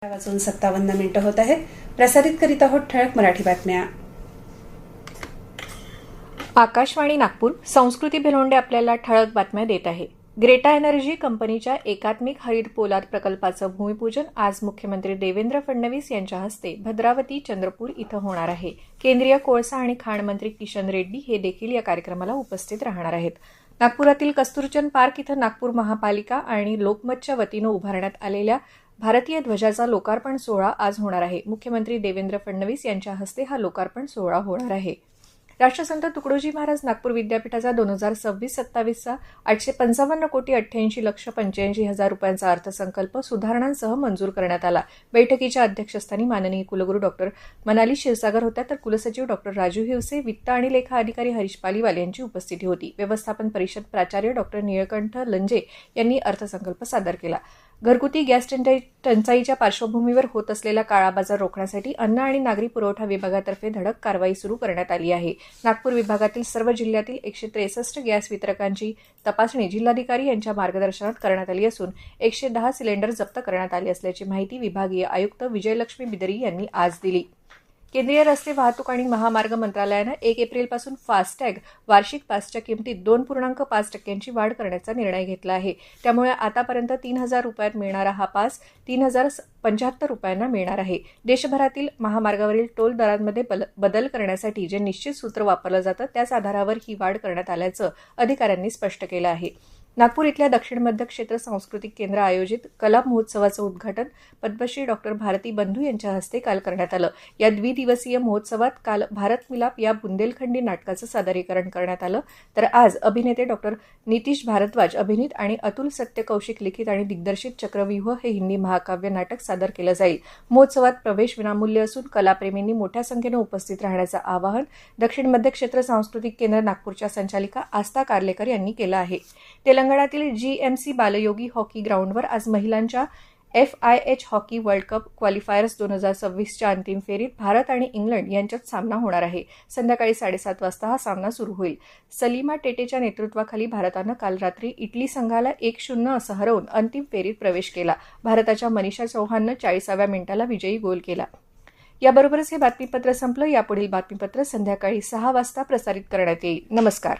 वाजून 57 होत आहेत. प्रसारित करीत आहोत ठळक मराठी बातम्या. आकाशवाणी नागपूर संस्कृती भिलोंडे आपल्याला ठळक बातम्या देत आहे. ग्रेटा एनर्जी कंपनीच्या एकात्मिक हरित पोलाद प्रकल्पाचं भूमिपूजन आज मुख्यमंत्री देवेंद्र फडणवीस यांच्या हस्ते भद्रावती चंद्रपूर इथं होणार आहे. केंद्रीय कोळसा आणि खाण मंत्री किशन रेड्डी हे देखील या कार्यक्रमाला उपस्थित राहणार आहेत. नागपुरातील कस्तुरचंद पार्क इथं नागपूर महापालिका आणि लोकमतच्या वतीनं उभारण्यात आलेल्या भारतीय ध्वजाचा लोकार्पण सोहळा आज होणार आहे. मुख्यमंत्री देवेंद्र फडणवीस यांच्या हस्ते हा लोकार्पण सोहळा होणार आहे. राष्ट्रसंत तुकडोजी महाराज नागपूर विद्यापीठाचा 2026-27चा 855,88,85,85,000 रुपयांचा अर्थसंकल्प सुधारणांसह मंजूर करण्यात आला. बैठकीच्या अध्यक्षस्थानी माननीय कुलगुरू डॉक्टर मनाली क्षीरसागर होत्या, तर कुलसचिव डॉक्टर राजू हिवसे, वित्त आणि लेखा अधिकारी हरीश पालीवाल यांची उपस्थिती होती. व्यवस्थापन परिषद प्राचार्य डॉक्टर निळकंठ लंजे यांनी अर्थसंकल्प सादर केला. घरगुती गॅस टंचाईच्या पार्श्वभूमीवर होत असलेला काळाबाजार रोखण्यासाठी अन्न आणि नागरी पुरवठा विभागातर्फे धडक कारवाई सुरू करण्यात आली आहे. नागपूर विभागातील सर्व जिल्ह्यातील 163 गॅस वितरकांची तपासणी जिल्हाधिकारी यांच्या मार्गदर्शनात करण्यात आली असून 110 सिलेंडर जप्त करण्यात आले असल्याची माहिती विभागीय आयुक्त विजयलक्ष्मी बिदरी यांनी आज दिली. केंद्रीय रस्ते वाहतूक आणि महामार्ग मंत्रालयानं 1 एप्रिलपासून फास्टॅग वार्षिक पासच्या किमतीत 2.5% वाढ करण्याचा निर्णय घेतला आहे. त्यामुळे आतापर्यंत 3,000 रुपयात मिळणारा हा पास 3,075 रुपयांना मिळणार आहे. देशभरातील महामार्गावरील टोल दरांमध्ये बदल करण्यासाठी जे निश्चित सूत्र वापरलं जातं त्याच आधारावर ही वाढ करण्यात आल्याचं अधिकाऱ्यांनी स्पष्ट केलं आहे. नागपूर इथल्या दक्षिण मध्य क्षेत्र सांस्कृतिक केंद्र आयोजित कला महोत्सवाचं उद्घाटन पद्मश्री डॉक्टर भारती बंधू यांच्या हस्ते काल करण्यात आलं. या द्विदिवसीय महोत्सवात काल भारत मिलाप या बुंदेलखंडी नाटकाचं सादरीकरण करण्यात आलं, तर आज अभिनेते डॉक्टर नितीश भारद्वाज अभिनीत आणि अतुल सत्य कौशिक लिखित आणि दिग्दर्शित चक्रव्यूह हे हिंदी महाकाव्य नाटक सादर केलं जाईल. महोत्सवात प्रवेश विनामूल्य असून कलाप्रेमींनी मोठ्या संख्येनं उपस्थित राहण्याचं आवाहन दक्षिण मध्य क्षेत्र सांस्कृतिक केंद्र नागपूरच्या संचालिका आस्था कार्लेकर यांनी केलं आहे. तेलंगणातील GMC बालयोगी हॉकी ग्राउंडवर आज महिलांच्या FIH hockey world cup qualifiers 2026च्या अंतिम फेरीत भारत आणि इंग्लंड यांच्यात सामना होणार आहे. संध्याकाळी 7:30 वाजता हा सामना सुरू होईल. सलीमा टेटेच्या नेतृत्वाखाली भारतानं काल रात्री इटली संघाला 1-0 असं हरवून अंतिम फेरीत प्रवेश केला. भारताच्या मनीषा चौहाननं 40व्या मिनिटाला विजयी गोल केला. याबरोबरच हे बातमीपत्र संपलं. यापुढील बातमीपत्र संध्याकाळी 6 वाजता प्रसारित करण्यात येईल. नमस्कार.